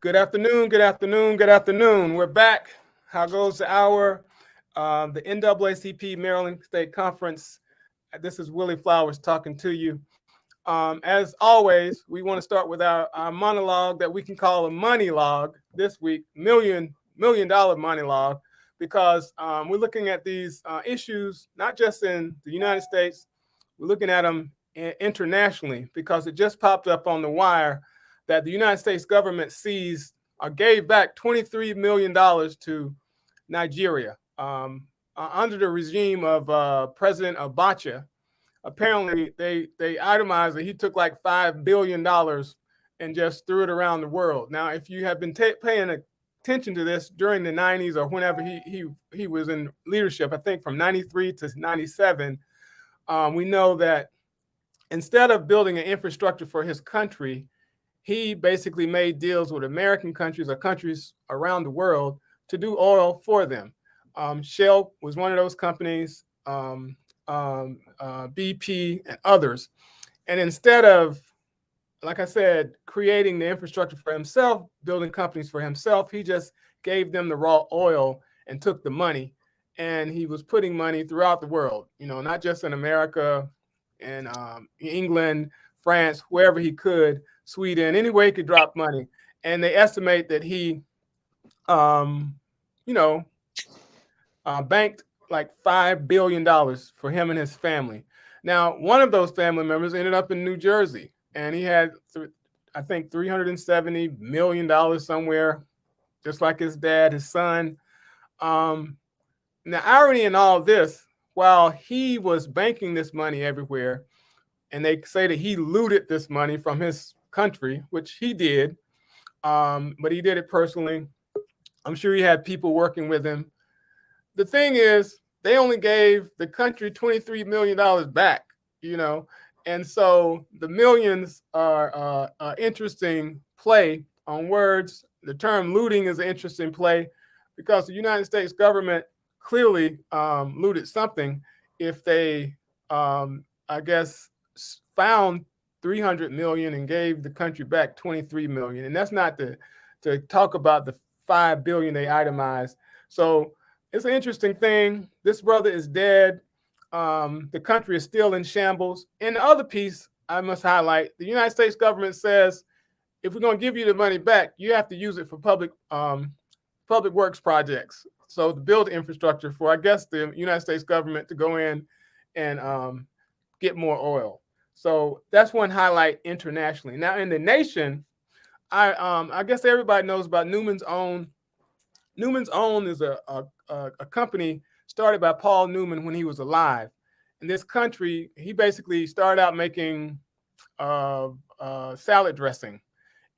Good afternoon, good afternoon, good afternoon. We're back. How goes the hour? The NAACP Maryland State Conference. This is Willie Flowers talking to you. As always, we want to start with our monologue that we can call a money log this week, million dollar money log, because we're looking at these issues not just in the United States, we're looking at them internationally because it just popped up on the wire that the United States government seized or gave back $23 million to Nigeria under the regime of President Abacha. Apparently, they itemized that he took like $5 billion and just threw it around the world. Now, if you have been paying attention to this during the 90s or whenever he was in leadership, I think from 93 to 97, we know that instead of building an infrastructure for his country, he basically made deals with American countries or countries around the world to do oil for them. Shell was one of those companies, BP and others. And instead of, like I said, creating the infrastructure for himself, building companies for himself, he just gave them the raw oil and took the money. And he was putting money throughout the world, not just in America and England, France, wherever he could, Sweden, anywhere he could drop money. And they estimate that he, banked like $5 billion for him and his family. Now, one of those family members ended up in New Jersey, and he had, I think, $370 million somewhere, just like his dad, his son. Now, irony in all this, while he was banking this money everywhere, and they say that he looted this money from his country, which he did, but he did it personally. I'm sure he had people working with him. The thing is, they only gave the country $23 million back, and so the millions are interesting play on words. The term looting is an interesting play because the United States government clearly looted something if they, I guess, found 300 million and gave the country back 23 million. And that's not to talk about the 5 billion they itemized. So it's an interesting thing. This brother is dead. The country is still in shambles. And the other piece I must highlight, the United States government says, if we're going to give you the money back, you have to use it for public works projects. So to build infrastructure for, I guess, the United States government to go in and get more oil. So that's one highlight internationally. Now in the nation, I guess everybody knows about Newman's Own. Newman's Own is a company started by Paul Newman when he was alive. In this country, he basically started out making salad dressing.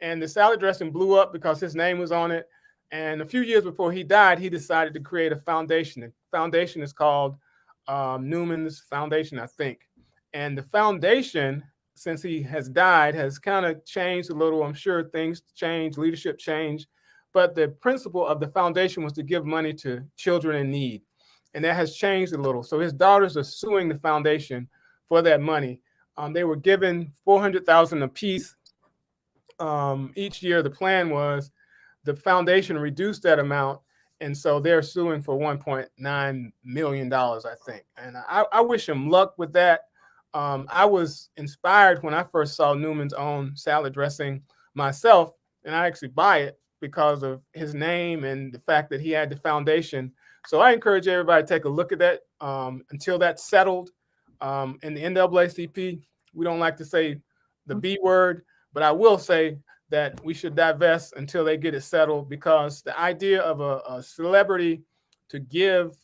And the salad dressing blew up because his name was on it. And a few years before he died, he decided to create a foundation. The foundation is called Newman's Foundation, I think. And the foundation, since he has died, has kind of changed a little. I'm sure things change, leadership changed. But the principle of the foundation was to give money to children in need. And that has changed a little. So his daughters are suing the foundation for that money. They were given $400,000 apiece each year. The plan was the foundation reduced that amount. And so they're suing for $1.9 million, I think. And I wish him luck with that. I was inspired when I first saw Newman's Own salad dressing myself, and I actually buy it because of his name and the fact that he had the foundation. So I encourage everybody to take a look at that until that's settled. In the NAACP, we don't like to say the B word, but I will say that we should divest until they get it settled, because the idea of a celebrity to give,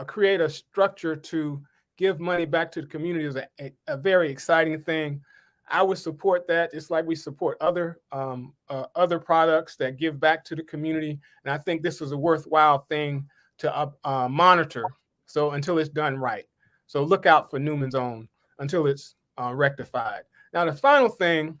create a structure to give money back to the community is a very exciting thing. I would support that, just like we support other products that give back to the community. And I think this is a worthwhile thing to monitor. So until it's done right. So look out for Newman's Own until it's rectified. Now, the final thing,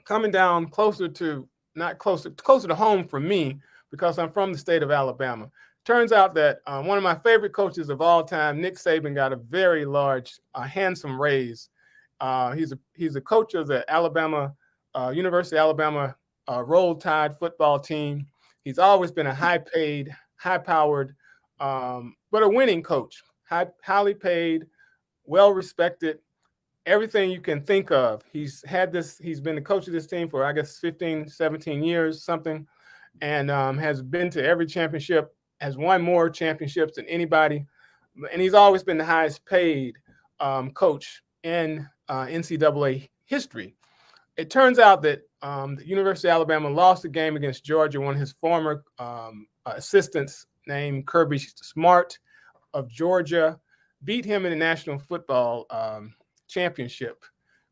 coming down closer to home for me, because I'm from the state of Alabama. Turns out that one of my favorite coaches of all time, Nick Saban, got a very large, handsome raise. He's a coach of the University of Alabama Roll Tide football team. He's always been a high-paid, high-powered, but a winning coach. Highly paid, well-respected, everything you can think of. He's been the coach of this team for, I guess, 15, 17 years, something, and has been to every championship, has won more championships than anybody. And he's always been the highest paid coach in NCAA history. It turns out that the University of Alabama lost the game against Georgia. One of his former assistants, named Kirby Smart of Georgia, beat him in the National Football Championship.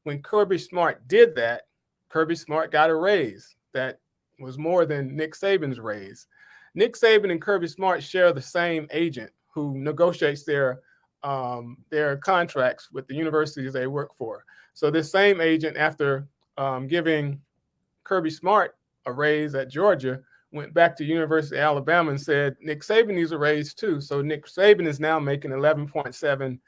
When Kirby Smart did that, Kirby Smart got a raise that was more than Nick Saban's raise. Nick Saban and Kirby Smart share the same agent who negotiates their contracts with the universities they work for. So this same agent, after giving Kirby Smart a raise at Georgia, went back to University of Alabama and said, Nick Saban needs a raise too. So Nick Saban is now making $11.7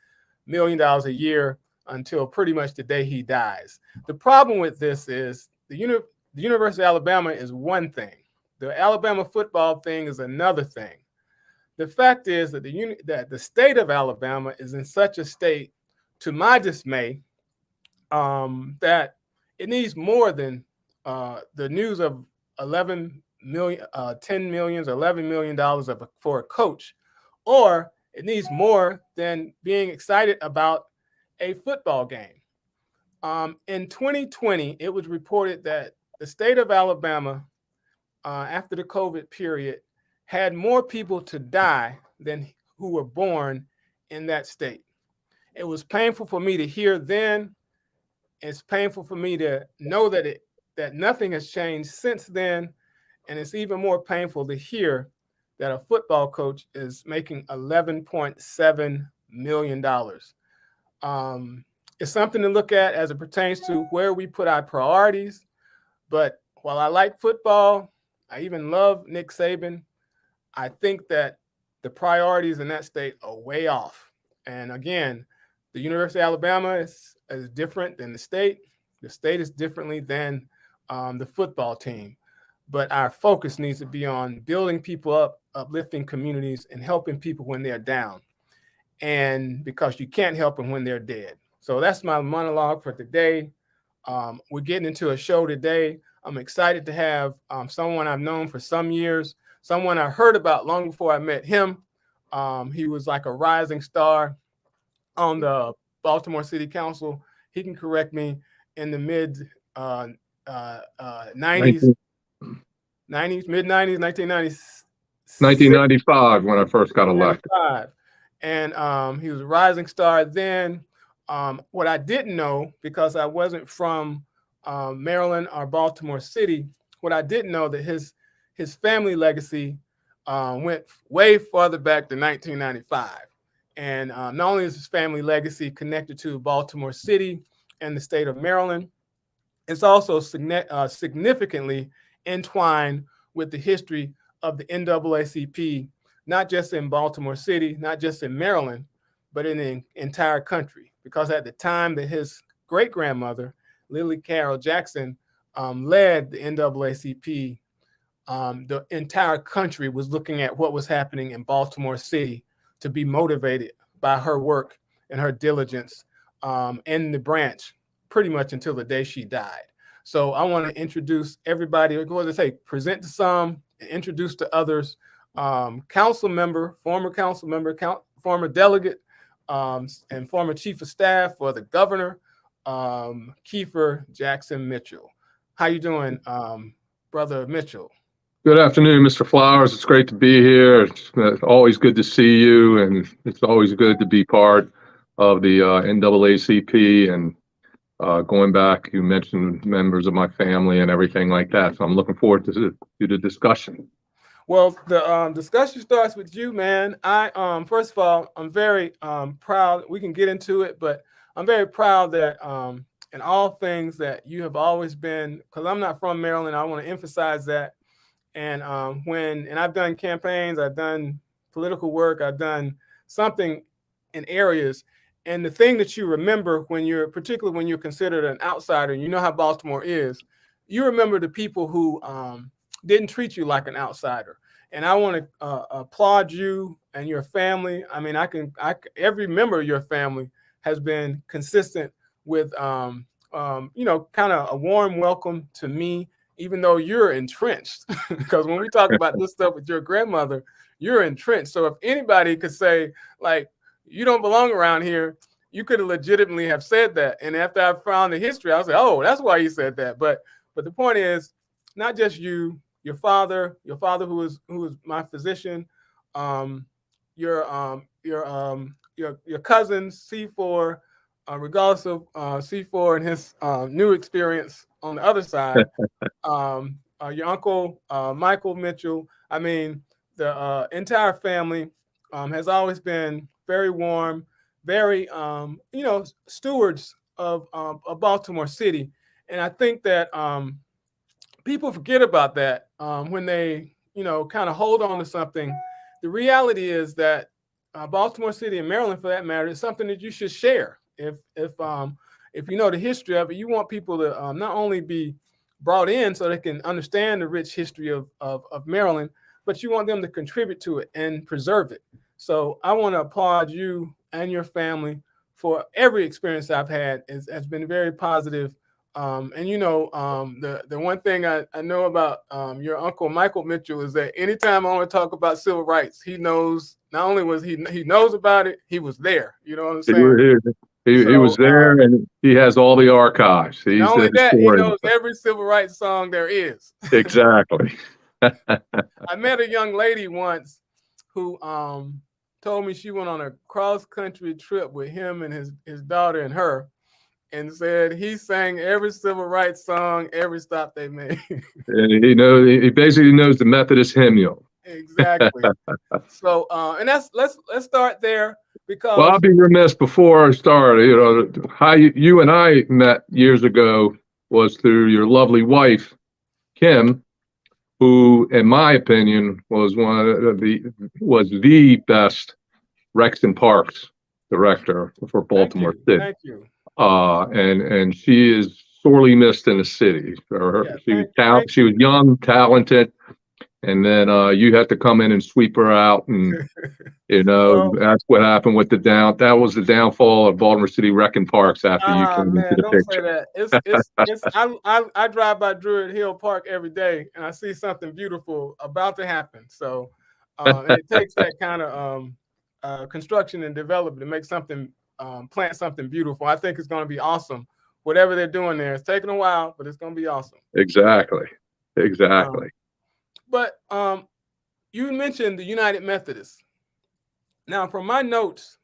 million a year until pretty much the day he dies. The problem with this is the University of Alabama is one thing. The Alabama football thing is another thing. The fact is that the state of Alabama is in such a state, to my dismay, that it needs more than the news of 11 million, 10 millions, $11 million for a coach, or it needs more than being excited about a football game. In 2020, it was reported that the state of Alabama, after the COVID period, had more people to die than who were born in that state. It was painful for me to hear then. It's painful for me to know that nothing has changed since then. And it's even more painful to hear that a football coach is making $11.7 million. It's something to look at as it pertains to where we put our priorities. But while I like football, I even love Nick Saban, I think that the priorities in that state are way off. And again, the University of Alabama is different than the state. The state is differently than the football team. But our focus needs to be on building people up, uplifting communities, and helping people when they're down. And because you can't help them when they're dead. So that's my monologue for today. We're getting into a show today. I'm excited to have someone I've known for some years, someone I heard about long before I met him. He was like a rising star on the Baltimore City Council. He can correct me, in the mid 90s, mid-90s, 1995 when I first got elected. And he was a rising star then. What I didn't know, because I wasn't from Maryland or Baltimore City, what I didn't know that his family legacy went way farther back than 1995. And not only is his family legacy connected to Baltimore City and the state of Maryland, it's also significantly entwined with the history of the NAACP, not just in Baltimore City, not just in Maryland, but in the entire country. Because at the time that his great-grandmother, Lily Carroll Jackson, led the NAACP, the entire country was looking at what was happening in Baltimore City to be motivated by her work and her diligence in the branch pretty much until the day she died. So I want to introduce everybody, or go to say, present to some and introduce to others, council member, former delegate, and former chief of staff for the governor, Kiefer Jackson Mitchell. How you doing, Brother Mitchell? Good afternoon, Mr. Flowers. It's great to be here. It's always good to see you, and it's always good to be part of the NAACP. And going back, you mentioned members of my family and everything like that. So I'm looking forward to the discussion. Well, the discussion starts with you, man. I first of all, I'm very proud. We can get into it, but I'm very proud that in all things that you have always been, because I'm not from Maryland, I want to emphasize that. And I've done campaigns, I've done political work, I've done something in areas. And the thing that you remember particularly when you're considered an outsider, and you know how Baltimore is, you remember the people who didn't treat you like an outsider. And I want to applaud you and your family. I mean, every member of your family has been consistent with, kind of a warm welcome to me, even though you're entrenched. Because when we talk about this stuff with your grandmother, you're entrenched. So if anybody could say, like, you don't belong around here, you could have legitimately have said that. And after I found the history, I was like, oh, that's why you said that. But the point is, not just you, your father who was my physician, um, your cousins, C4, regardless of C4 and his new experience on the other side, your uncle Michael Mitchell. I mean, the entire family has always been very warm, very stewards of Baltimore City, and I think that people forget about that when they kind of hold on to something. The reality is that Baltimore City and Maryland, for that matter, is something that you should share. If you know the history of it, you want people to not only be brought in so they can understand the rich history of Maryland, but you want them to contribute to it and preserve it. So I want to applaud you and your family for every experience I've had. Has been very positive. And the one thing I know about your uncle Michael Mitchell is that anytime I want to talk about civil rights, he knows. Not only was he knows about it, he was there. You know what I'm saying? He was there, and he has all the archives. And not He's the only that, he historian. knows every civil rights song there is. Exactly. I met a young lady once who told me she went on a cross country trip with him and his daughter and her, and said he sang every civil rights song every stop they made. And he basically knows the Methodist hymnal. Exactly. So and let's start there Well, I'll because be remiss before I start. How you and I met years ago was through your lovely wife, Kim, who, in my opinion, was the best Rex and Parks director for Baltimore City. Thank you. And she is sorely missed in the city. She was young, talented, and then you had to come in and sweep her out, and Well, that's what happened with that was the downfall of Baltimore City Rec and Parks after you came into man, the don't say picture. that. It's I drive by Druid Hill Park every day and I see something beautiful about to happen. So and it takes that kind of construction and development to make something plant something beautiful. I think it's going to be awesome. Whatever they're doing there, it's taking a while, but it's going to be awesome. Exactly. But you mentioned the United Methodists. Now, from my notes,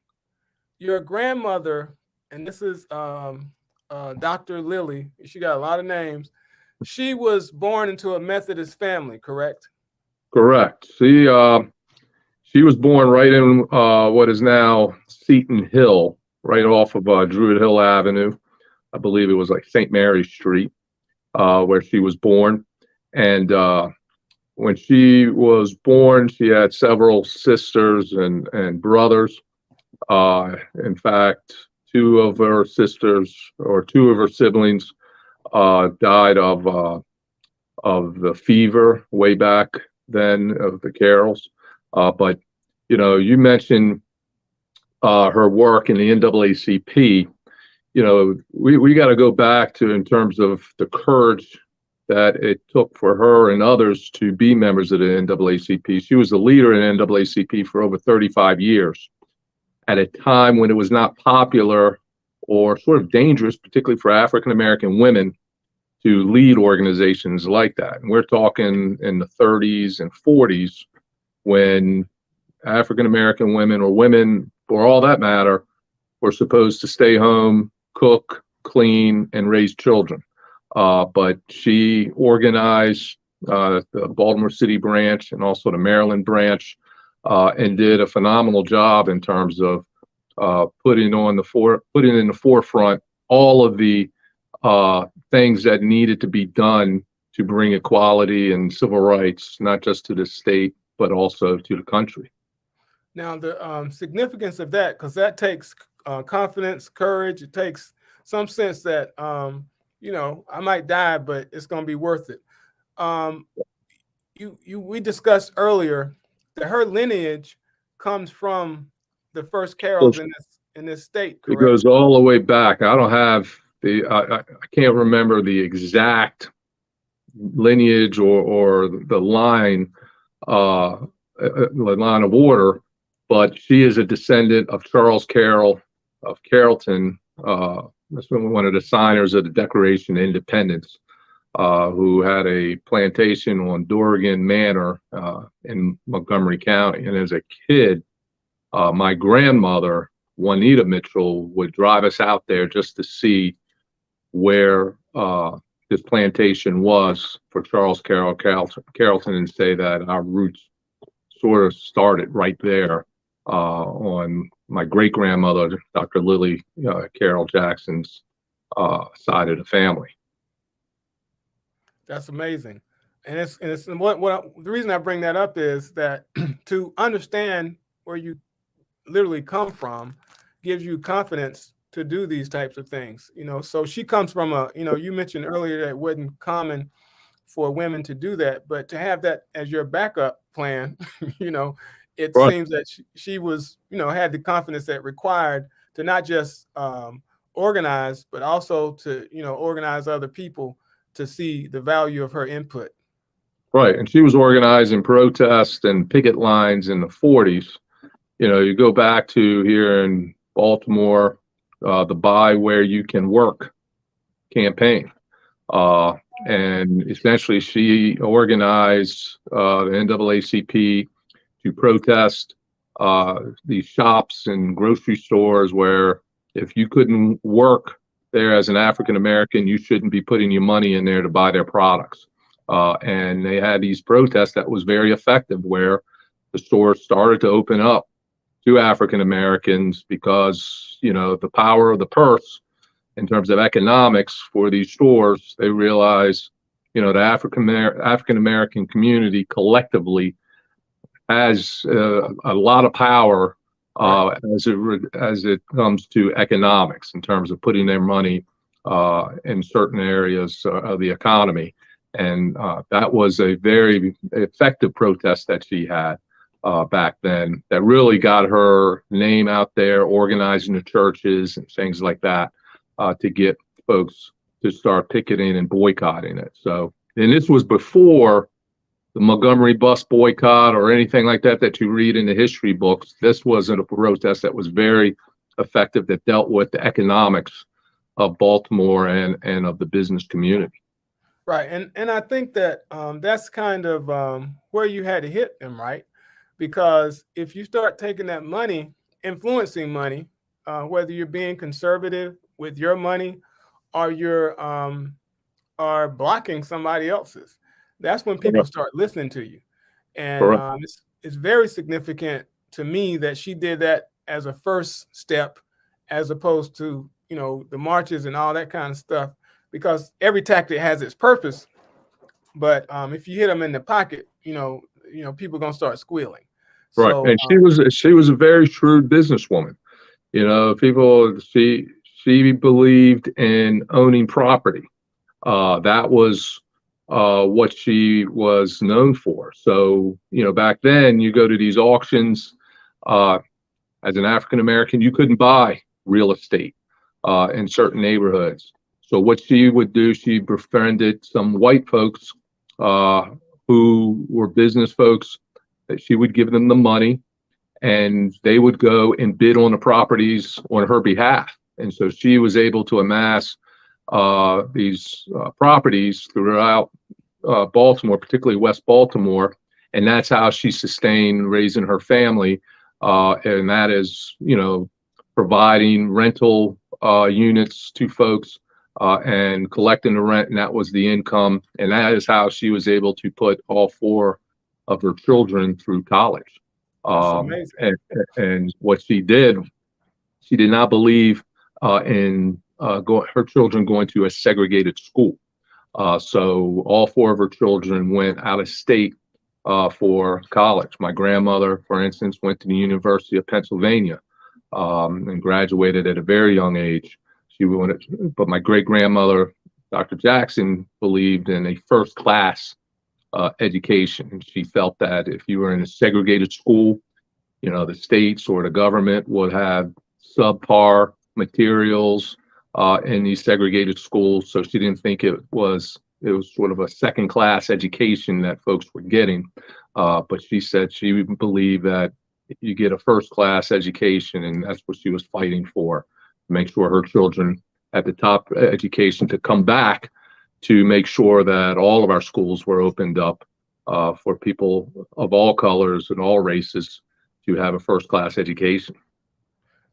your grandmother, and this is Dr. Lily, she got a lot of names. She was born into a Methodist family, correct? Correct. She was born right in what is now Seton Hill, right off of Druid Hill Avenue. I believe it was like St. Mary's Street, where she was born. And when she was born, she had several sisters and brothers. In fact, two of her siblings died of the fever way back then, of the carols. But you mentioned her work in the NAACP. We got to go back to, in terms of the courage that it took for her and others to be members of the NAACP. She was the leader in NAACP for over 35 years at a time when it was not popular or sort of dangerous, particularly for African American women, to lead organizations like that. And we're talking in the 30s and 40s, when African American women, or women for all that matter, were supposed to stay home, cook, clean, and raise children. But she organized the Baltimore City branch and also the Maryland branch, and did a phenomenal job in terms of putting in the forefront all of the things that needed to be done to bring equality and civil rights, not just to the state, but also to the country. Now, the significance of that, because that takes confidence, courage. It takes some sense that I might die, but it's going to be worth it. Um, we discussed earlier that her lineage comes from the first Carols in this state, It correct? goes all the way back. I don't have I can't remember the exact lineage or the line of order, but she is a descendant of Charles Carroll of Carrollton. That's one of the signers of the Declaration of Independence, who had a plantation on Dorrigan Manor in Montgomery County. And as a kid, my grandmother, Juanita Mitchell, would drive us out there just to see where this plantation was for Charles Carrollton, and say that our roots sort of started right there on my great grandmother, Dr. Lily Carroll Jackson's side of the family. That's amazing. And the reason I bring that up is that to understand where you literally come from gives you confidence to do these types of things. So she comes from you mentioned earlier that it wasn't common for women to do that, but to have that as your backup plan, it Right. seems that she was, had the confidence that required to not just organize, but also to, organize other people to see the value of her input. Right. And she was organizing protests and picket lines in the 40s. You go back to here in Baltimore, the Buy Where You Can Work campaign. And essentially, she organized the NAACP to protest these shops and grocery stores where if you couldn't work there as an African American, you shouldn't be putting your money in there to buy their products. And they had these protests that was very effective, where the stores started to open up to African Americans because, the power of the purse in terms of economics for these stores. They realize, the African American community collectively has a lot of power as it comes to economics in terms of putting their money in certain areas of the economy. And that was a very effective protest that she had back then that really got her name out there, organizing the churches and things like that to get folks to start picketing and boycotting it. So, and this was before the Montgomery bus boycott or anything like that you read in the history books. This wasn't a protest that was very effective, that dealt with the economics of Baltimore and of the business community. Right. And I think that that's kind of where you had to hit them, right? Because if you start taking that money, influencing money, whether you're being conservative with your money or you're are blocking somebody else's, that's when people Correct. start listening to you. And Correct. it's very significant to me that she did that as a first step, as opposed to the marches and all that kind of stuff, because every tactic has its purpose. But if you hit them in the pocket, people are gonna start squealing. Right. So And she was a very shrewd businesswoman. She believed in owning property. That was what she was known for. So, back then you go to these auctions, as an African American, you couldn't buy real estate in certain neighborhoods. So what she would do, she befriended some white folks who were business folks, that she would give them the money and they would go and bid on the properties on her behalf. And so she was able to amass these properties throughout Baltimore, particularly West Baltimore. And that's how she sustained raising her family. And that is, providing rental units to folks and collecting the rent. And that was the income. And that is how she was able to put all four of her children through college. that's amazing. And what she did not believe in her children going to a segregated school. So all four of her children went out of state for college. My grandmother, for instance, went to the University of Pennsylvania and graduated at a very young age. But my great grandmother Dr. Jackson believed in a first class education. And she felt that if you were in a segregated school, the states or the government would have subpar materials in these segregated schools. So she didn't think it was sort of a second class education that folks were getting. But she said she believed that you get a first class education, and that's what she was fighting for, to make sure her children had the top education, to come back to make sure that all of our schools were opened up for people of all colors and all races to have a first class education.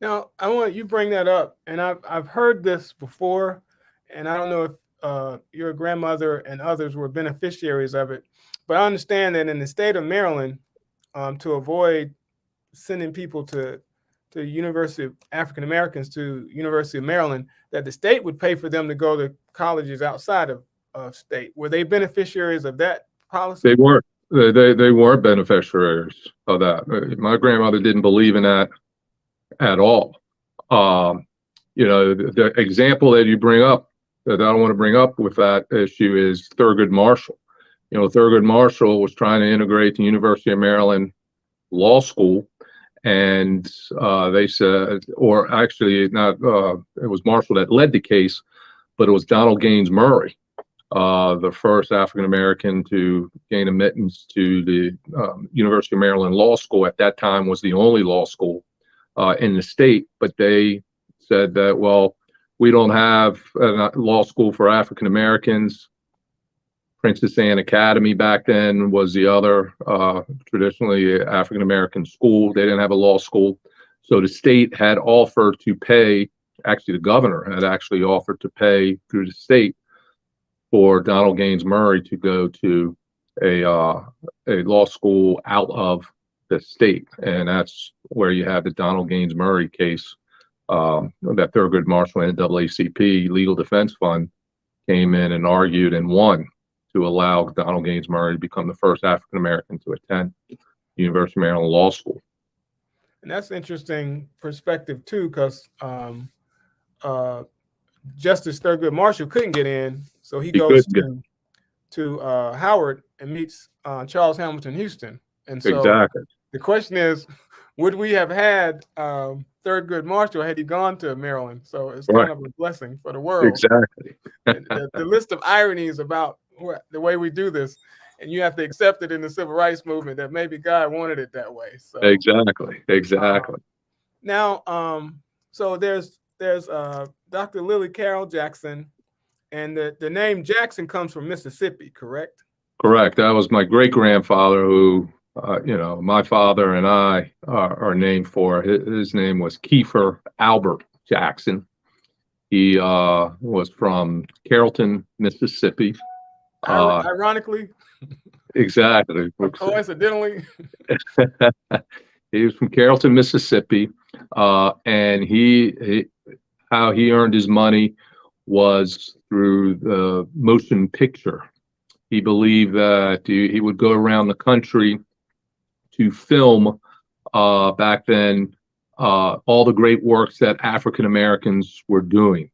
Now, I want you bring that up, and I've heard this before, and I don't know if your grandmother and others were beneficiaries of it, but I understand that in the state of Maryland, to avoid sending people to University of African Americans to University of Maryland, that the state would pay for them to go to colleges outside of state. Were they beneficiaries of that policy? They weren't. They weren't beneficiaries of that. My grandmother didn't believe in that at all. The example that you bring up that I don't want to bring up with that issue is Thurgood Marshall. Thurgood Marshall was trying to integrate the University of Maryland Law School, and they said, or actually not, it was Marshall that led the case, but it was Donald Gaines Murray, the first African American to gain admittance to the University of Maryland Law School. At that time was the only law school in the state, but they said that, well, we don't have a law school for African Americans. Princess Anne Academy back then was the other traditionally African American school. They didn't have a law school. So the state had offered to pay, actually the governor had actually offered to pay through the state for Donald Gaines Murray to go to a law school out of the state. And that's where you have the Donald Gaines Murray case that Thurgood Marshall NAACP Legal Defense Fund came in and argued and won to allow Donald Gaines Murray to become the first African American to attend the University of Maryland Law School. And that's interesting perspective too, because Justice Thurgood Marshall couldn't get in, so he goes to Howard and meets Charles Hamilton Houston. And so exactly. The question is, would we have had Thurgood Marshall had he gone to Maryland? So it's kind of a blessing for the world. Exactly. the list of ironies about the way we do this, and you have to accept it in the civil rights movement that maybe God wanted it that way. So exactly. Now, so there's Dr. Lily Carroll Jackson, and the name Jackson comes from Mississippi, correct? Correct. That was my great grandfather who, my father and I are named for. His name was Kiefer Albert Jackson. He was from Carrollton, Mississippi. Ironically. Exactly. Coincidentally. He was from Carrollton, Mississippi, and how he earned his money was through the motion picture. He believed that he would go around the country to film back then all the great works that African Americans were doing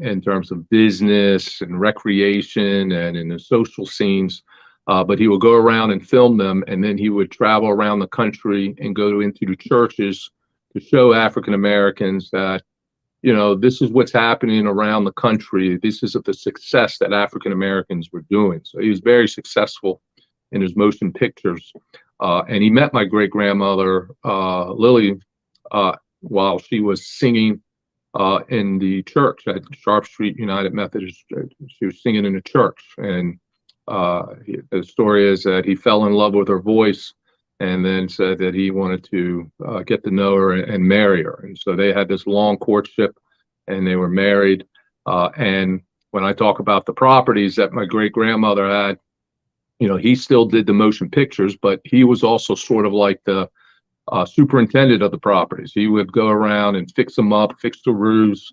in terms of business and recreation and in the social scenes. But he would go around and film them, and then he would travel around the country and go into the churches to show African Americans that, this is what's happening around the country. This is the success that African Americans were doing. So he was very successful in his motion pictures. And he met my great grandmother, Lily, while she was singing in the church at Sharp Street United Methodist. She was singing in the church. And the story is that he fell in love with her voice and then said that he wanted to get to know her and marry her. And so they had this long courtship and they were married. And when I talk about the properties that my great grandmother had, he still did the motion pictures, but he was also sort of like the superintendent of the properties. He would go around and fix them up, fix the roofs,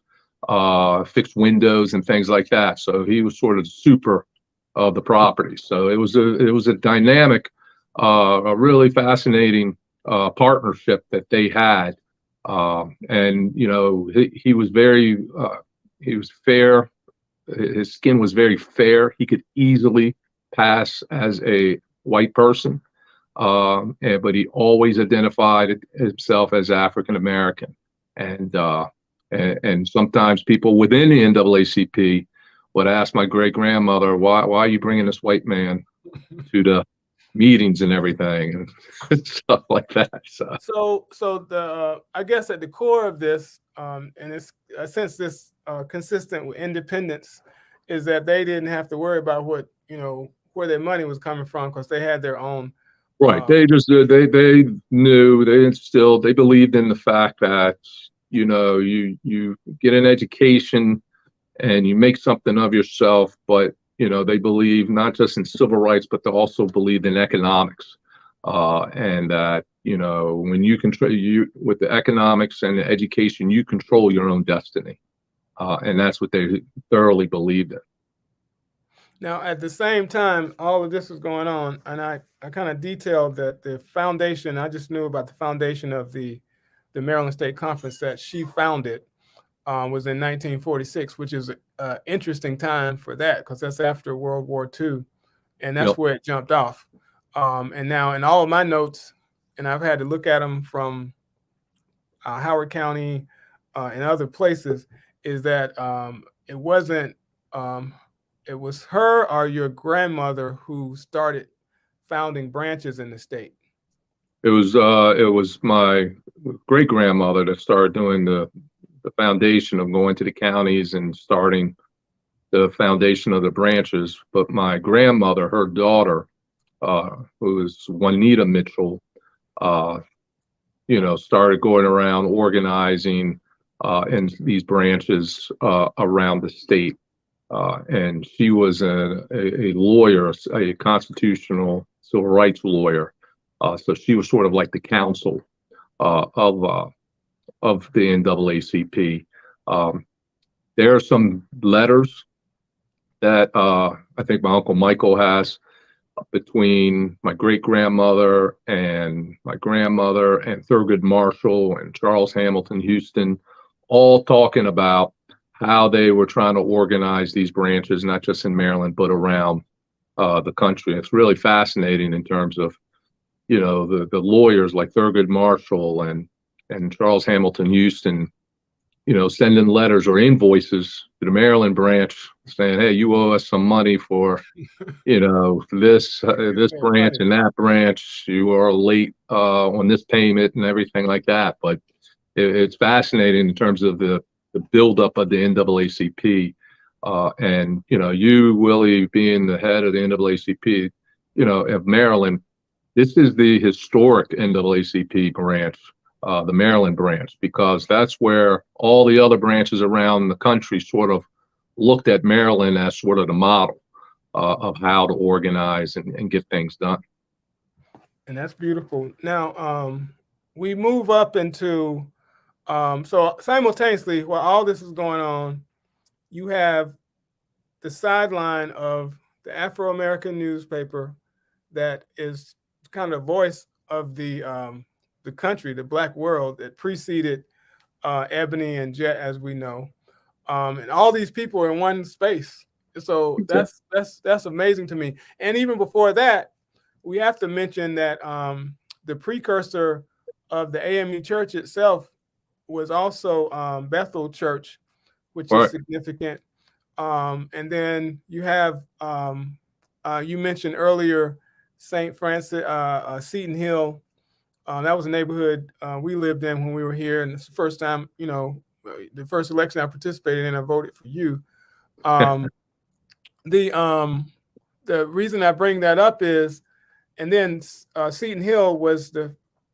fix windows and things like that. So he was sort of the super of the property. So it was a dynamic, a really fascinating partnership that they had. And he was he was fair his skin was very fair. He could easily pass as a white person, but he always identified himself as African American. And sometimes people within the NAACP would ask my great grandmother, why are you bringing this white man to the meetings and everything and stuff like that. So the I guess at the core of this, and it's since this consistent with independence, is that they didn't have to worry about what where their money was coming from because they had their own. Right. They just they knew, they instilled, they believed in the fact that you get an education and you make something of yourself, but they believe not just in civil rights, but they also believe in economics, and that when you control with the economics and the education, you control your own destiny, and that's what they thoroughly believed in. Now, at the same time, all of this was going on, and I kind of detailed that the foundation. I just knew about the foundation of the Maryland State Conference that she founded. Was in 1946, which is an interesting time for that because that's after World War II, and that's where it jumped off. And now in all of my notes, and I've had to look at them from Howard County and other places, is that it wasn't, it was her or your grandmother who started founding branches in the state. It was my great grandmother that started doing the foundation of going to the counties and starting the foundation of the branches. But my grandmother, her daughter, who is Juanita Mitchell, started going around organizing in these branches around the state. And she was a lawyer, a constitutional civil rights lawyer. So she was sort of like the counsel of the NAACP. There are some letters that I think my Uncle Michael has between my great grandmother and my grandmother and Thurgood Marshall and Charles Hamilton Houston, all talking about how they were trying to organize these branches, not just in Maryland, but around the country. It's really fascinating in terms of, the lawyers like Thurgood Marshall and Charles Hamilton Houston, sending letters or invoices to the Maryland branch saying, hey, you owe us some money for, this branch and that branch. You are late on this payment and everything like that. But it's fascinating in terms of the buildup of the NAACP. And, you, Willie, being the head of the NAACP, of Maryland, this is the historic NAACP branch. The Maryland branch, because that's where all the other branches around the country sort of looked at Maryland as sort of the model of how to organize and get things done. And that's beautiful. Now, we move up into, so simultaneously, while all this is going on, you have the sideline of the Afro-American newspaper that is kind of the voice of the country, the Black world that preceded Ebony and Jet, as we know, and all these people are in one space. So that's amazing to me. And even before that, we have to mention that the precursor of the AME Church itself was also Bethel Church, which is significant. And then you have you mentioned earlier St. Francis, Seton Hill. That was a neighborhood we lived in when we were here, and it's the first time, the first election I participated in, I voted for you. The reason I bring that up is, and then Seton Hill was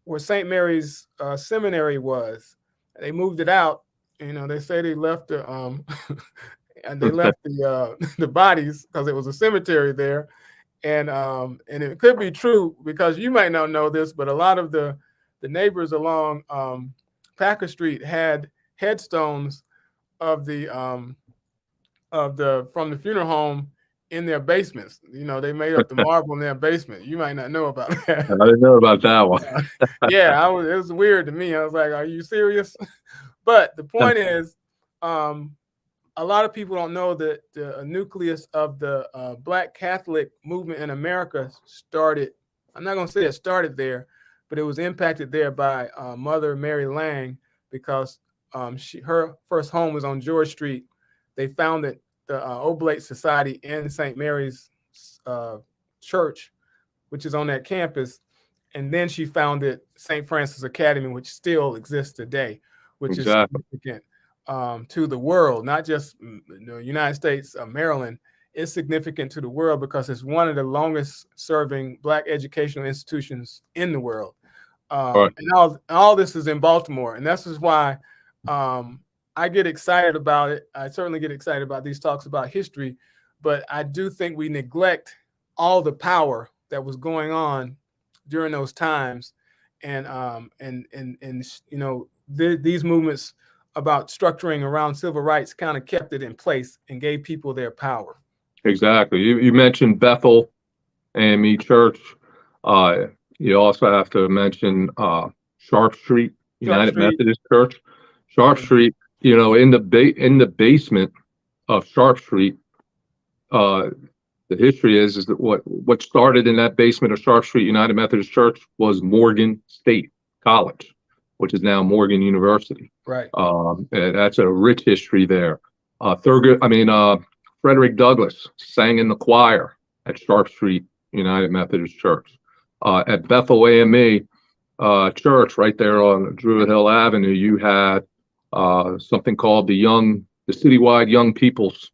where St. Mary's Seminary was. They moved it out. They say they left the and they left the bodies because it was a cemetery there. And it could be true because you might not know this, but a lot of the neighbors along Packer Street had headstones of from the funeral home in their basements. They made up the marble in their basement. You might not know about that. I didn't know about that one. Yeah, it was weird to me. I was like, "Are you serious?" But the point is, a lot of people don't know that the nucleus of the Black Catholic movement in America started. I'm not going to say it started there, but it was impacted there by Mother Mary Lang, because her first home was on George Street. They founded the Oblate Society in St. Mary's uh, Church, which is on that campus, and then she founded St. Francis Academy, which still exists today, which is Exactly. significant to the world, not just the United States, Maryland. It's significant to the world because it's one of the longest serving Black educational institutions in the world. All right. And all this is in Baltimore. And that's just why I get excited about it. I certainly get excited about these talks about history, but I do think we neglect all the power that was going on during those times. And these movements about structuring around civil rights kind of kept it in place and gave people their power. Exactly. You mentioned Bethel AME Church. You also have to mention Sharp Street United Methodist Church. Sharp Street, in the basement of Sharp Street, the history is that what started in that basement of Sharp Street United Methodist Church was Morgan State College, which is now Morgan University. Right. And that's a rich history there. Frederick Douglass sang in the choir at Sharp Street United Methodist Church. At Bethel AME Church, right there on Druid Hill Avenue, you had something called the Citywide Young People's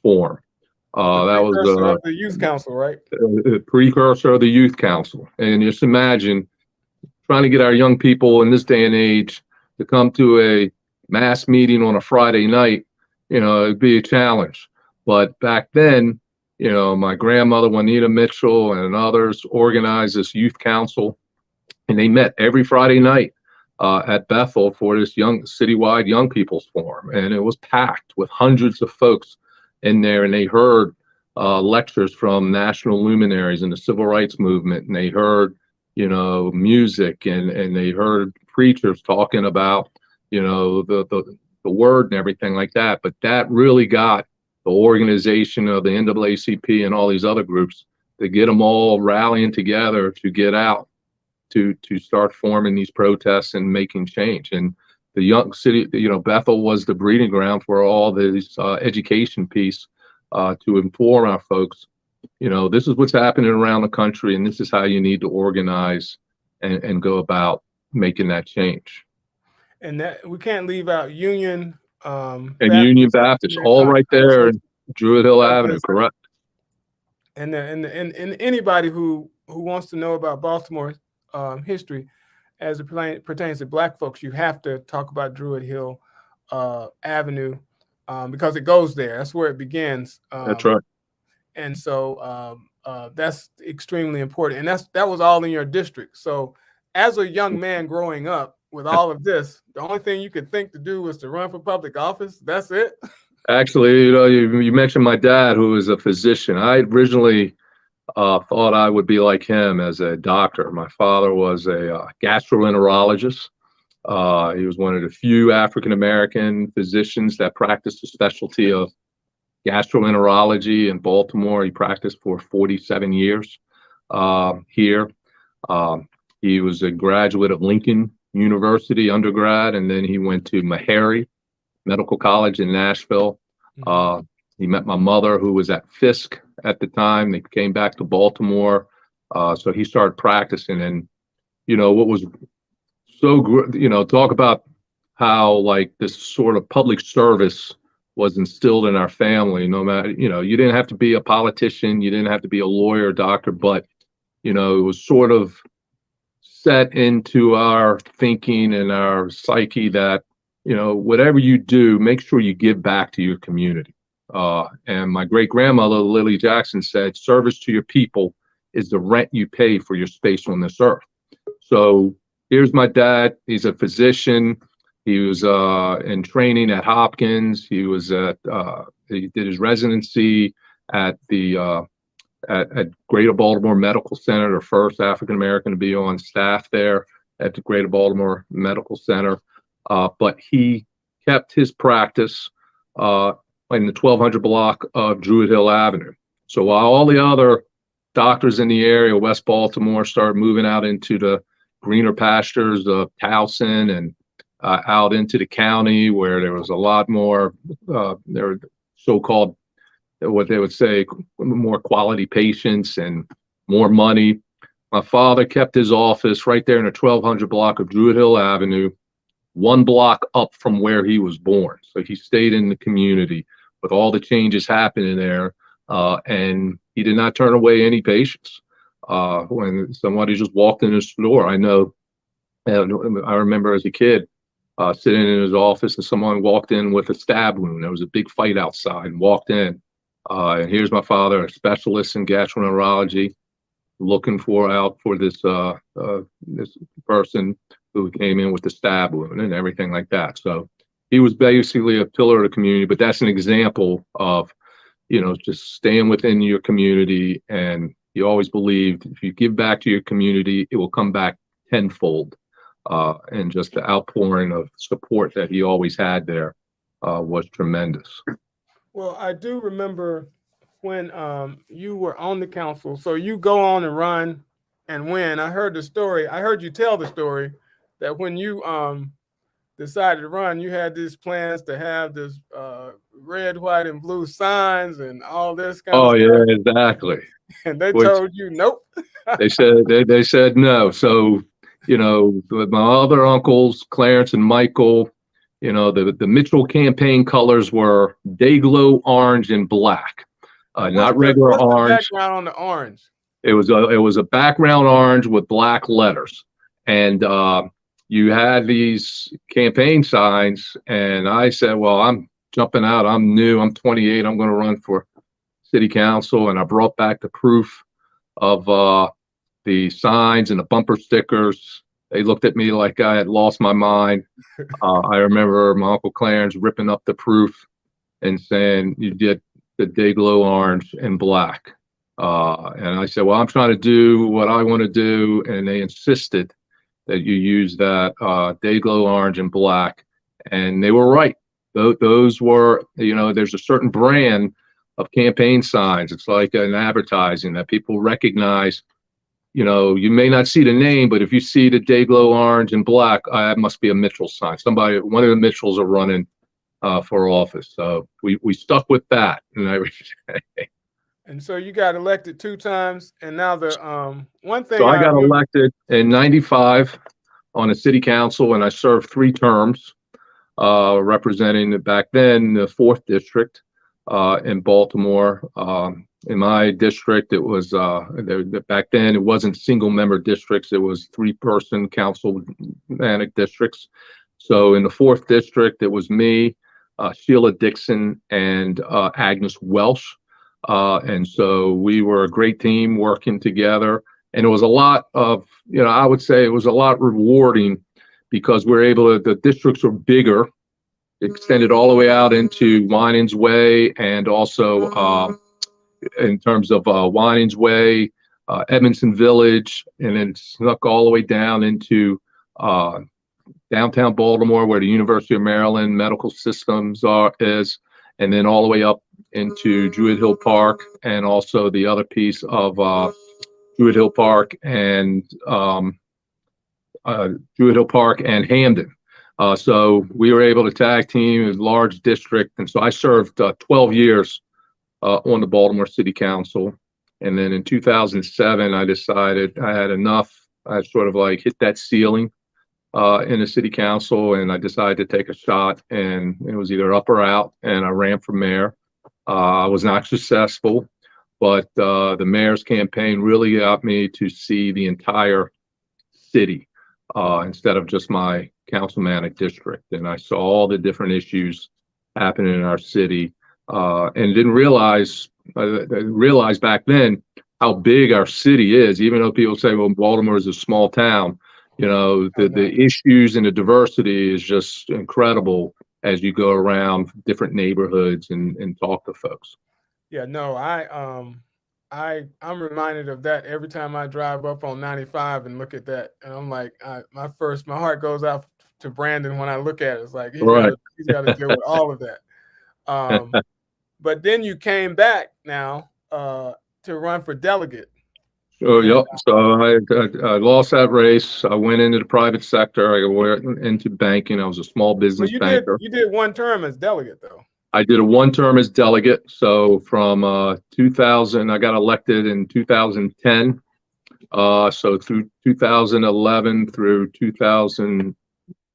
Forum. That was the Youth Council, right? A precursor of the Youth Council. And just imagine trying to get our young people in this day and age to come to a mass meeting on a Friday night. It'd be a challenge. But back then, my grandmother, Juanita Mitchell, and others organized this youth council, and they met every Friday night at Bethel for this citywide young people's forum. And it was packed with hundreds of folks in there, and they heard lectures from national luminaries in the civil rights movement, and they heard, music, and they heard preachers talking about, the word and everything like that. But that really got the organization of the NAACP and all these other groups to get them all rallying together to get out to start forming these protests and making change. And the young city, Bethel was the breeding ground for all this education piece to inform our folks, this is what's happening around the country, and this is how you need to organize and go about making that change. And that we can't leave out Union and Union Baptist, all right there in Druid Hill Avenue, correct. And anybody who wants to know about Baltimore history as it pertains to Black folks, you have to talk about Druid Hill Avenue because it goes there. That's where it begins. That's right. And so that's extremely important. And that was all in your district. So as a young man growing up with all of this, the only thing you could think to do was to run for public office. That's it. Actually, you mentioned my dad, who is a physician. I originally thought I would be like him as a doctor. My father was a gastroenterologist. He was one of the few African-American physicians that practiced the specialty of gastroenterology in Baltimore. He practiced for 47 years here. He was a graduate of Lincoln University undergrad, and then he went to Meharry Medical College in Nashville. He met my mother, who was at Fisk at the time. They came back to Baltimore. So he started practicing. And, what was so good, talk about how like this sort of public service was instilled in our family. No matter, you didn't have to be a politician, you didn't have to be a lawyer, doctor, but, it was sort of set into our thinking and our psyche that, whatever you do, make sure you give back to your community. And my great grandmother, Lily Jackson, said, service to your people is the rent you pay for your space on this earth. So here's my dad. He's a physician. He was in training at Hopkins. He was he did his residency at the at Greater Baltimore Medical Center, the first African American to be on staff there at the Greater Baltimore Medical Center. But he kept his practice. My in the 1200 block of Druid Hill Avenue. So while all the other doctors in the area, West Baltimore, started moving out into the greener pastures of Towson and out into the county where there was a lot more, there were so-called, what they would say, more quality patients and more money. My father kept his office right there in the 1200 block of Druid Hill Avenue, one block up from where he was born. So he stayed in the community with all the changes happening there, and he did not turn away any patients. When somebody just walked in his door, I know, I remember as a kid sitting in his office and someone walked in with a stab wound. There was a big fight outside and walked in. And here's my father, a specialist in gastroenterology, looking out for this person who came in with the stab wound and everything like that. So he was basically a pillar of the community, but that's an example of, just staying within your community. And he always believed if you give back to your community, it will come back tenfold. And just the outpouring of support that he always had there was tremendous. Well, I do remember when you were on the council. So you go on and run and win. I heard the story. I heard you tell the story that when you decided to run, you had these plans to have this red, white, and blue signs and all this kind of stuff. Oh, yeah, exactly. And they told you, nope. They said no. So, with my other uncles, Clarence and Michael, the Mitchell campaign colors were Dayglow orange and black, not regular orange. The background on the orange? It was a background orange with black letters, and you had these campaign signs. And I said, well, I'm jumping out. I'm new. I'm 28. I'm going to run for city council. And I brought back the proof of the signs and the bumper stickers. They looked at me like I had lost my mind. I remember my Uncle Clarence ripping up the proof and saying, you did the Dayglow orange and black. And I said, well, I'm trying to do what I want to do. And they insisted that you use that Dayglow orange and black. And they were right. Those were, there's a certain brand of campaign signs. It's like an advertising that people recognize. You may not see the name, but if you see the Dayglow orange and black, it must be a Mitchell sign. One of the Mitchells are running for office. So we stuck with that. And so you got elected 2 times, and now the one thing. So I got elected in '95 on a city council, and I served 3 terms representing back then the 4th district in Baltimore. In my district, it was back then it wasn't single member districts; it was 3-person councilmanic districts. So in the 4th district, it was me, Sheila Dixon, and Agnes Welsh. And so we were a great team working together, and it was a lot of, I would say it was a lot rewarding because we're able to, the districts were bigger, extended all the way out into Winans Way, and also in terms of Winans Way, Edmondson Village, and then snuck all the way down into downtown Baltimore, where the University of Maryland Medical Systems is, and then all the way up into Druid Hill Park, and also the other piece of Druid Hill Park and Hamden. So we were able to tag team a large district, and so I served 12 years on the Baltimore City Council. And then in 2007, I decided I had enough. I sort of like hit that ceiling in the city council, and I decided to take a shot, and it was either up or out, and I ran for mayor. I was not successful, but the mayor's campaign really got me to see the entire city instead of just my councilmanic district. And I saw all the different issues happening in our city, and didn't realize back then how big our city is. Even though people say, well, Baltimore is a small town, the issues and the diversity is just incredible as you go around different neighborhoods and talk to folks. Yeah, no, I'm reminded of that every time I drive up on 95 and look at that, and I'm like, my heart goes out to Brandon when I look at it. It's like he's got to deal with all of that. but then you came back now to run for delegate. So, And yep. So I lost that race. I went into the private sector. I went into banking. I was a small well, business banker. you did one term as delegate though. I did a one term as delegate. So from 2000, I got elected in 2010. So through 2011 through 2000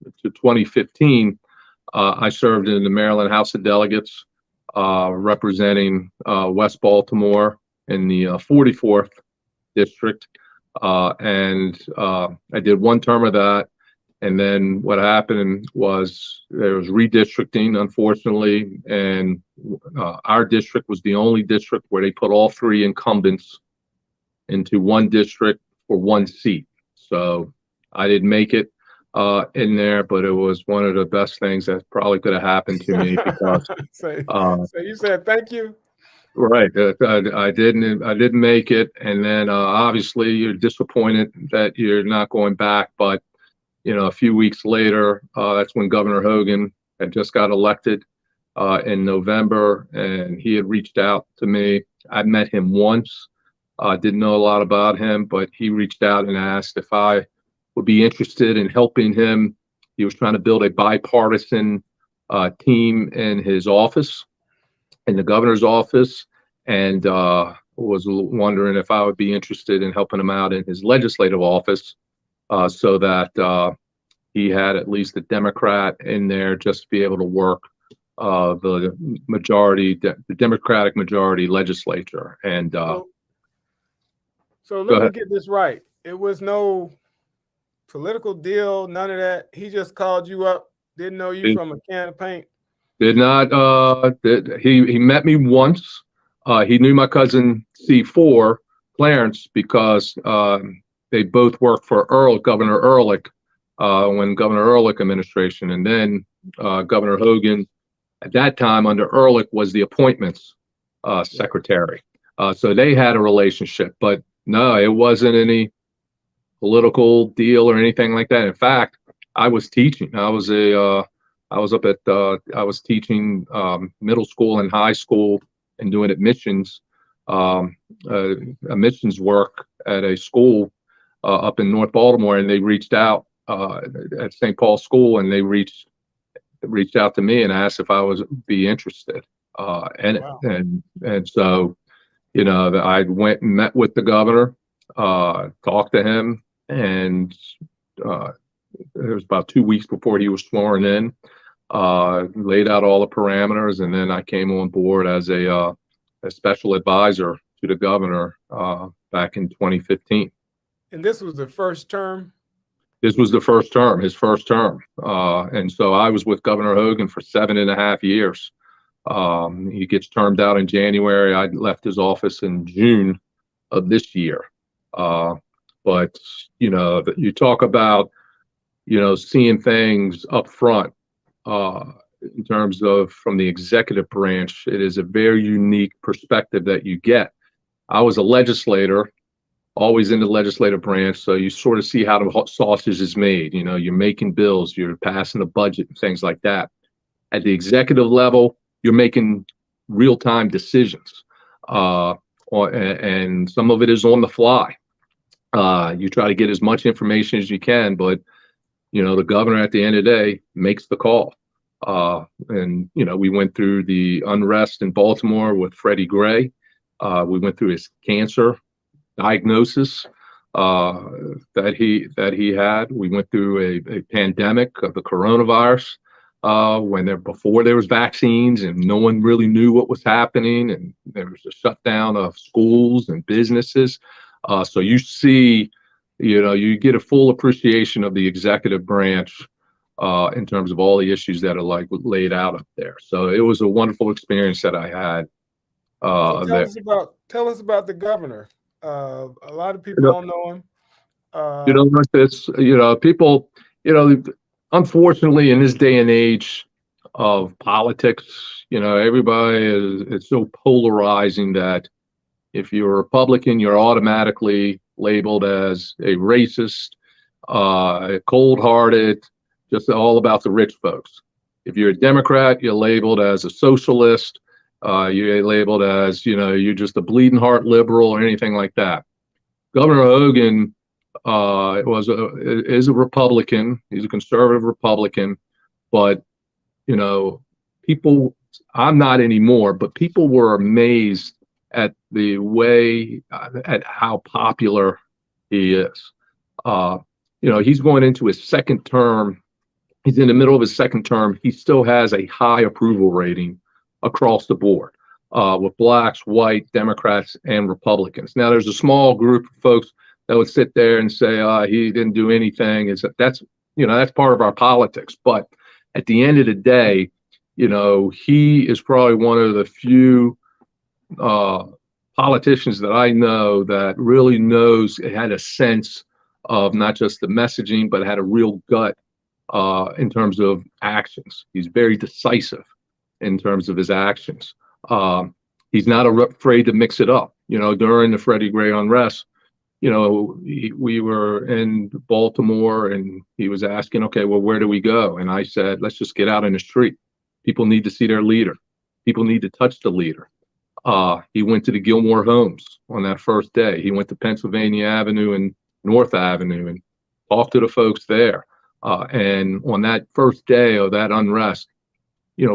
to 2015, I served in the Maryland House of Delegates, representing West Baltimore in the 44th district. And I did one term of that. And then what happened was there was redistricting, unfortunately, and our district was the only district where they put all three incumbents into one district for one seat. So I didn't make it in there, but it was one of the best things that probably could have happened to me because. So you said thank you. Right. I didn't make it. And then obviously you're disappointed that you're not going back. But, a few weeks later, that's when Governor Hogan had just got elected in November, and he had reached out to me. I met him once. Didn't know a lot about him, but he reached out and asked if I would be interested in helping him. He was trying to build a bipartisan team in his office, in the governor's office, and was wondering if I would be interested in helping him out in his legislative office, so that he had at least a Democrat in there just to be able to work the Democratic majority legislature. And so let me get this right. It was no political deal, none of that. He just called you up, didn't know you from a can of paint. Did not. He met me once. He knew my cousin C4, Clarence, because they both worked for Governor Ehrlich, when Governor Ehrlich administration, and then Governor Hogan, at that time under Ehrlich, was the appointments secretary. So they had a relationship, but no, it wasn't any political deal or anything like that. In fact, I was teaching. I was teaching middle school and high school and doing admissions work at a school up in North Baltimore, and they reached out at St. Paul School, and they reached out to me and asked if I was be interested in it. Wow. And so, I went and met with the governor, talked to him, and it was about 2 weeks before he was sworn in. Laid out all the parameters, and then I came on board as a special advisor to the governor back in 2015. And this was the first term? This was the first term, his first term. And so I was with Governor Hogan for 7.5 years. He gets termed out in January. I left his office in June of this year. But, you talk about, seeing things up front. In terms of from the executive branch, it is a very unique perspective that you get. I was a legislator, always in the legislative branch, so you sort of see how the sausage is made. You're making bills, you're passing a budget, and things like that. At the executive level, you're making real-time decisions, and some of it is on the fly. You try to get as much information as you can, but the governor at the end of the day makes the call. And we went through the unrest in Baltimore with Freddie Gray. We went through his cancer diagnosis that he had. We went through a pandemic of the coronavirus before there was vaccines and no one really knew what was happening, and there was a shutdown of schools and businesses. So you see, you get a full appreciation of the executive branch in terms of all the issues that are laid out up there. So it was a wonderful experience that I had. So tell us about the governor. A lot of people don't know him. People, unfortunately, in this day and age of politics, everybody it's so polarizing that if you're a Republican, you're automatically labeled as a racist, cold-hearted, just all about the rich folks. If you're a Democrat, you're labeled as a socialist, You get labeled as, you're just a bleeding heart liberal or anything like that. Governor Hogan is a Republican. He's a conservative Republican, but people, I'm not anymore, but people were amazed at the way, at how popular he is. He's going into his second term. He's in the middle of his second term. He still has a high approval rating across the board, with blacks, white, Democrats, and Republicans. Now, there's a small group of folks that would sit there and say, he didn't do anything. That's part of our politics. But at the end of the day, he is probably one of the few politicians that I know that really had a sense of not just the messaging, but had a real gut in terms of actions. He's very decisive in terms of his actions. He's not afraid to mix it up. During the Freddie Gray unrest, we were in Baltimore and he was asking, okay, well, where do we go? And I said, let's just get out in the street. People need to see their leader. People need to touch the leader. He went to the Gilmore homes on that first day. He went to Pennsylvania Avenue and North Avenue and talked to the folks there. And on that first day of that unrest,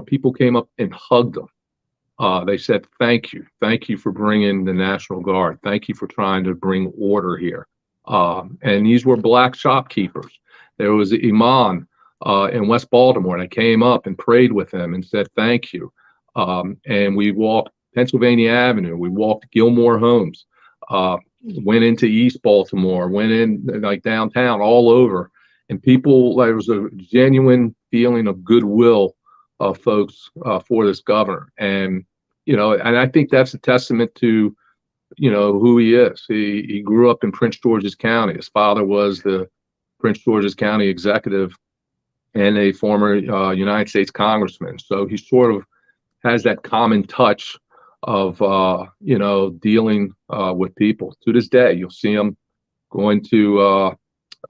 people came up and hugged him. They said, thank you for bringing the National Guard. Thank you for trying to bring order here. And these were black shopkeepers. There was an imam in West Baltimore that came up and prayed with him and said, thank you. And we walked Pennsylvania Avenue. We walked Gilmore homes, went into East Baltimore, went in like downtown, all over. And there was a genuine feeling of goodwill of folks for this governor. And, and I think that's a testament to, who he is. He grew up in Prince George's County. His father was the Prince George's County executive and a former United States congressman. So he sort of has that common touch of, dealing with people. To this day, you'll see him going to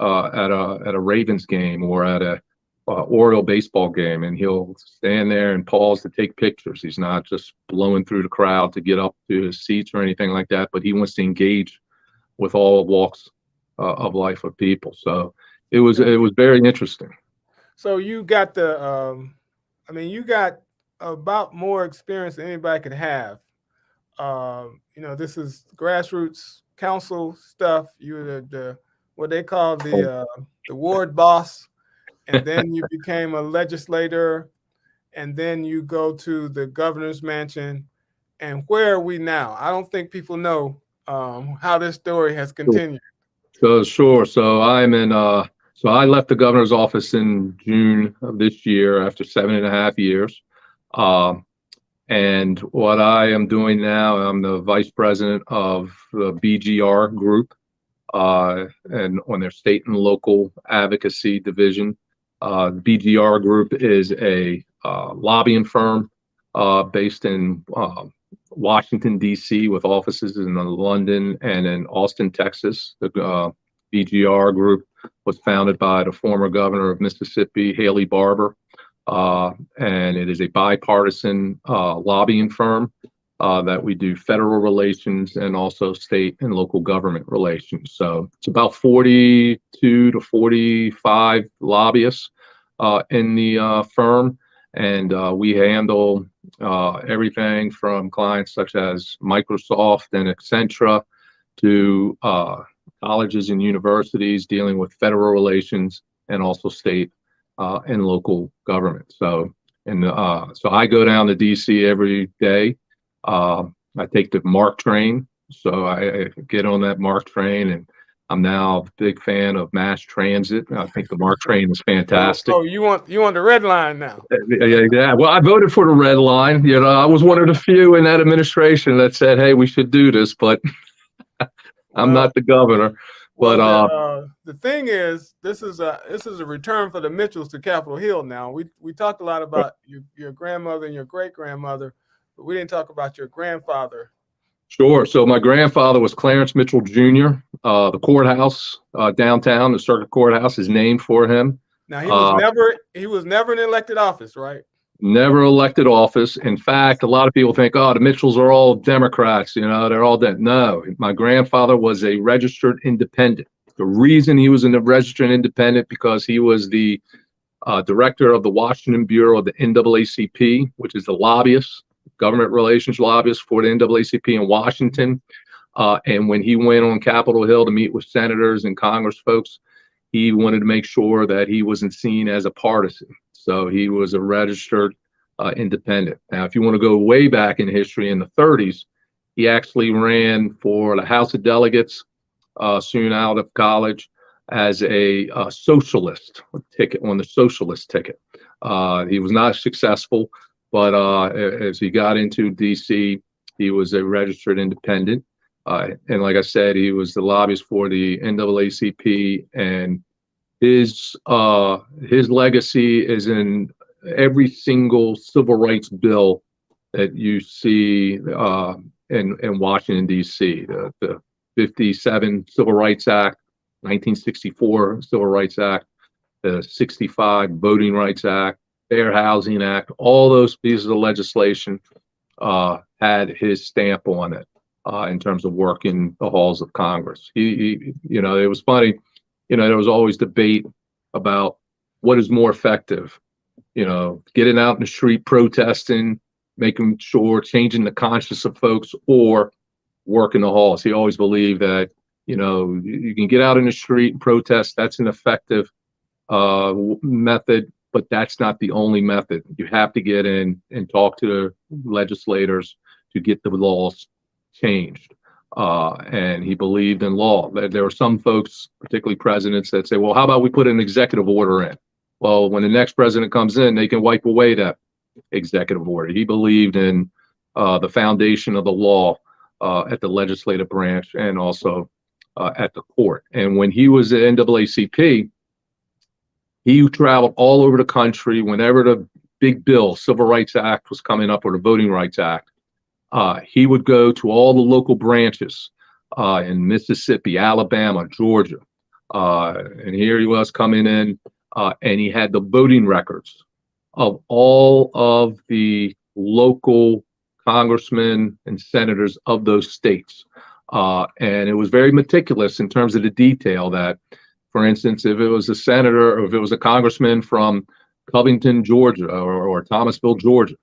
at a Ravens game or at a Oriole baseball game, and he'll stand there and pause to take pictures. He's not just blowing through the crowd to get up to his seats or anything like that, but he wants to engage with all walks of life of people. So it was very interesting. So you got you got about more experience than anybody could have. This is grassroots council stuff. You're the what they call the ward boss, and then you became a legislator, and then you go to the governor's mansion. And where are we now? I don't think people know how this story has continued. So sure. So I'm in. So I left the governor's office in June of this year after 7.5 years. And what I am doing now, I'm the vice president of the BGR group, and on their state and local advocacy division. The BGR group is a lobbying firm based in Washington, D.C., with offices in London and in Austin, Texas. The BGR group was founded by the former governor of Mississippi, Haley Barbour. And it is a bipartisan lobbying firm that we do federal relations and also state and local government relations. So it's about 42 to 45 lobbyists in the firm, and we handle everything from clients such as Microsoft and Accenture to colleges and universities dealing with federal relations and also state and local government. So I go down to DC every day. I take the MARC train. So I get on that MARC train, and I'm now a big fan of mass transit. I think the MARC train is fantastic. Oh, you want the red line now? Yeah. Well, I voted for the red line. I was one of the few in that administration that said, "Hey, we should do this," but I'm not the governor. But the thing is, this is a return for the Mitchells to Capitol Hill. Now we talked a lot about your grandmother and your great grandmother, but we didn't talk about your grandfather. Sure. So my grandfather was Clarence Mitchell Jr. The courthouse downtown, the circuit courthouse, is named for him. Now he was never in elected office, right? never elected office. In fact, a lot of people think, oh, the Mitchells are all Democrats, you know, they're all dead. No, my grandfather was a registered independent. The reason he was a registered independent because he was the director of the Washington Bureau of the NAACP, which is the lobbyist, government relations lobbyist for the NAACP in Washington. And when he went on Capitol Hill to meet with senators and Congress folks, he wanted to make sure that he wasn't seen as a partisan. So he was a registered independent. Now, if you want to go way back in history, in the 30s, he actually ran for the House of Delegates soon out of college as a socialist ticket, on the socialist ticket. He was not successful, but as he got into D.C., he was a registered independent. And like I said, he was the lobbyist for the NAACP, and his legacy is in every single civil rights bill that you see in Washington, D.C. The 57 Civil Rights Act, 1964 Civil Rights Act, the 65 Voting Rights Act, Fair Housing Act, all those pieces of legislation had his stamp on it in terms of working the halls of Congress. He, you know, it was funny, you know, there was always debate about what is more effective, you know, getting out in the street protesting, making sure, changing the conscience of folks, or working the halls. He always believed that, you know, you can get out in the street and protest. That's an effective method, but that's not the only method. You have to get in and talk to the legislators to get the laws changed. And he believed in law. There were some folks, particularly presidents, that say, well, how about we put an executive order in? Well, when the next president comes in, they can wipe away that executive order. He believed in the foundation of the law at the legislative branch and also at the court. And when he was at NAACP, he traveled all over the country whenever the big bill, Civil Rights Act, was coming up, or the Voting Rights Act. He would go to all the local branches in Mississippi, Alabama, Georgia. And here he was coming in, and he had the voting records of all of the local congressmen and senators of those states. And it was very meticulous in terms of the detail that, for instance, if it was a senator or if it was a congressman from Covington, Georgia, or Thomasville, Georgia,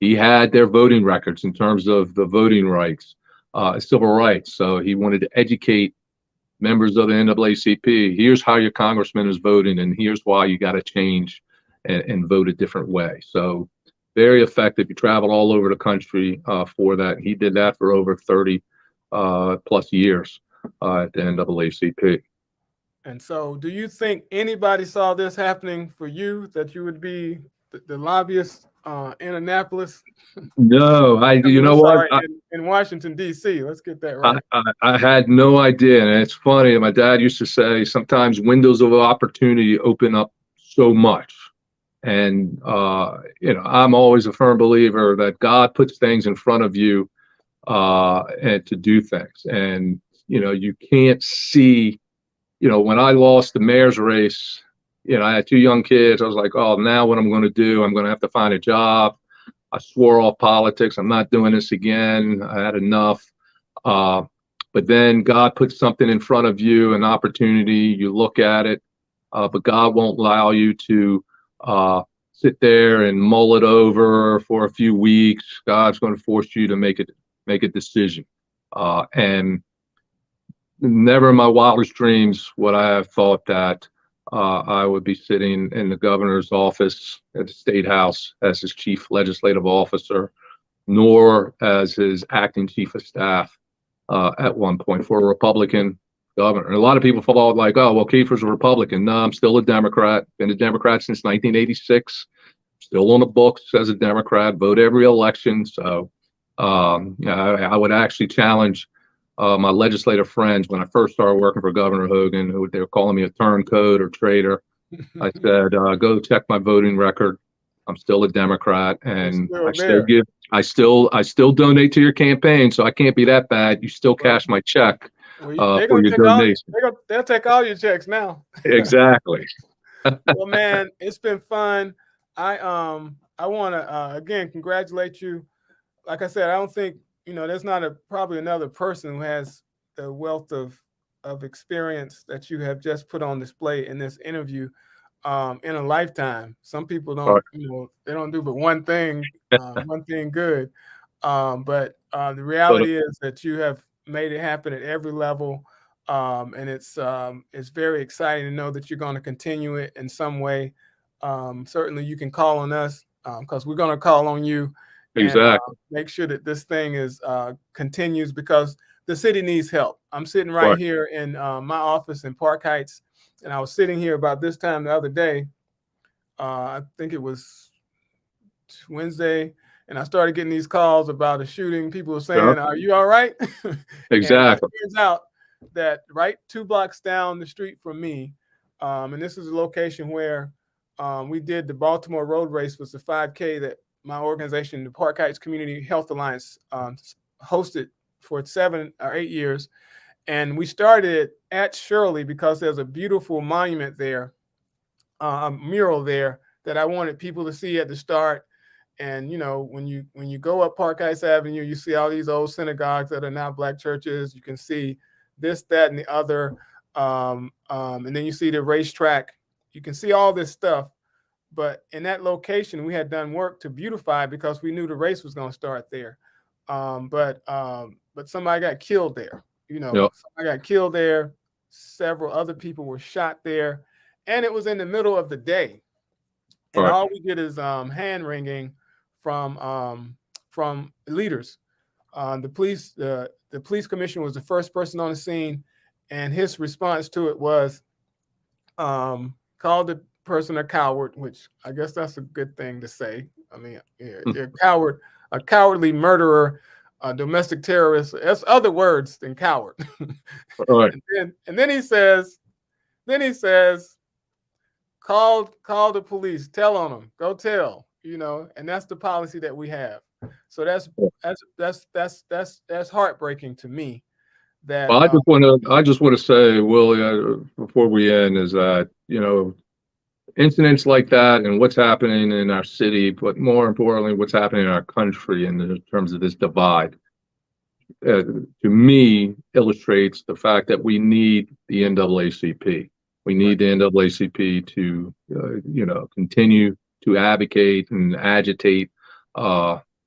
he had their voting records in terms of the voting rights, civil rights. So he wanted to educate members of the NAACP. Here's how your congressman is voting, and here's why you got to change and vote a different way. So very effective. He traveled all over the country for that. He did that for over 30 plus years at the NAACP. And so, do you think anybody saw this happening for you, that you would be the lobbyist in Annapolis? No, you know what? In Washington, D.C. Let's get that right. I had no idea. And it's funny. My dad used to say sometimes windows of opportunity open up so much. And, you know, I'm always a firm believer that God puts things in front of you and to do things. And, you know, you can't see, you know, when I lost the mayor's race, you know, I had two young kids. I was like, oh, now what I'm going to do, I'm going to have to find a job. I swore off politics. I'm not doing this again. I had enough. But then God puts something in front of you, an opportunity, you look at it, but God won't allow you to sit there and mull it over for a few weeks. God's going to force you to make a decision. And never in my wildest dreams would I have thought that I would be sitting in the governor's office at the State House as his chief legislative officer, nor as his acting chief of staff at one point for a Republican governor. And a lot of people thought like, oh, well, Kiefer's a Republican. No, I'm still a Democrat. Been a Democrat since 1986. Still on the books as a Democrat. Vote every election. So I would actually challenge my legislative friends when I first started working for Governor Hogan, who they were calling me a turncoat or traitor. I said, go check my voting record. I'm still a Democrat, and I still donate to your campaign, so I can't be that bad. You still cash my check for your donation. They'll take all your checks now. Exactly. Well, man, it's been fun. I I want to again congratulate you. Like I said, I don't think there's not probably another person who has the wealth of experience that you have just put on display in this interview in a lifetime. Some people Right. don't, they don't do but one thing good. But the But reality is that you have made it happen at every level, and it's very exciting to know that you're going to continue it in some way. Certainly, you can call on us because we're going to call on you and exactly. make sure that this thing is continues because the city needs help. I'm sitting right Right. here in my office in Park Heights, and I was sitting here about this time the other day. I think it was Wednesday, and I started getting these calls about a shooting. People were Yeah. saying, "Are you all right?" And it Exactly. turns out that right 2 blocks down the street from me, and this is a location where we did the Baltimore Road Race, was the 5K that my organization, the Park Heights Community Health Alliance, hosted for 7 or 8 years. And we started it at Shirley because there's a beautiful monument there, a mural there that I wanted people to see at the start. And when you go up Park Heights Avenue, you see all these old synagogues that are now black churches. You can see this, that, and the other, and then you see the racetrack. You can see all this stuff. But in that location, we had done work to beautify because we knew the race was going to start there. But somebody got killed there. Yeah. Somebody got killed there. Several other people were shot there, and it was in the middle of the day. And Right. all we get is hand wringing from leaders. The police commissioner was the first person on the scene, and his response to it was called the person a coward, which I guess that's a good thing to say. I mean, a coward, a cowardly murderer, a domestic terrorist. That's other words than coward. Right. and then he says, call the police, tell on them, go tell, and that's the policy that we have. So that's heartbreaking to me. That Well, I just want to say, Willie, before we end, is that incidents like that and what's happening in our city, but more importantly, what's happening in our country in terms of this divide, to me, illustrates the fact that we need the NAACP. We need the NAACP to, continue to advocate and agitate,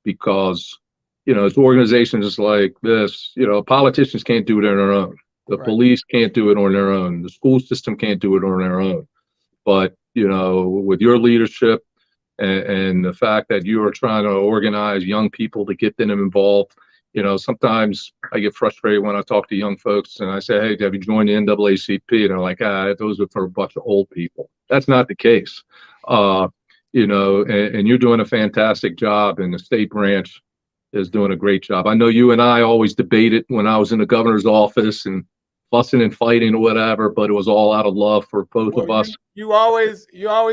because, it's organizations like this. Politicians can't do it on their own. The police can't do it on their own. The school system can't do it on their own. But with your leadership and the fact that you are trying to organize young people to get them involved, sometimes I get frustrated when I talk to young folks and I say, "Hey, have you joined the NAACP?" And they're like, "Those are for a bunch of old people." That's not the case. And you're doing a fantastic job, and the state branch is doing a great job. I know you and I always debated when I was in the governor's office and fussing and fighting or whatever, but it was all out of love for both of us. You always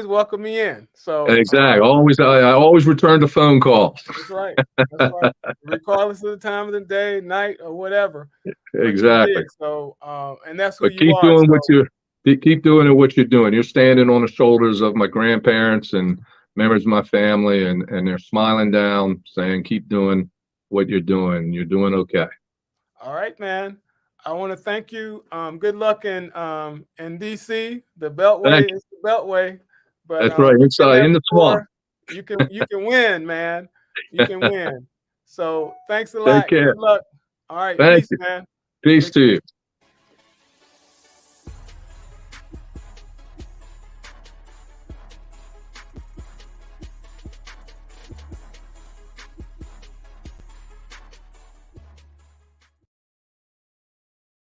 welcome me in. So exactly. I always return to phone calls. That's right. That's right. Regardless of the time of the day, night, or whatever. Exactly. So and that's who but you keep are. Doing keep doing what you're doing. You're standing on the shoulders of my grandparents and members of my family, and they're smiling down, saying, "Keep doing what you're doing. You're doing okay." All right, man. I want to thank you. Good luck in DC. The Beltway is the Beltway. But that's right. Inside in the swamp. You can win, man. You can win. So thanks a lot. Take care. Good luck. All right. Thank Peace, you. man. Peace to you.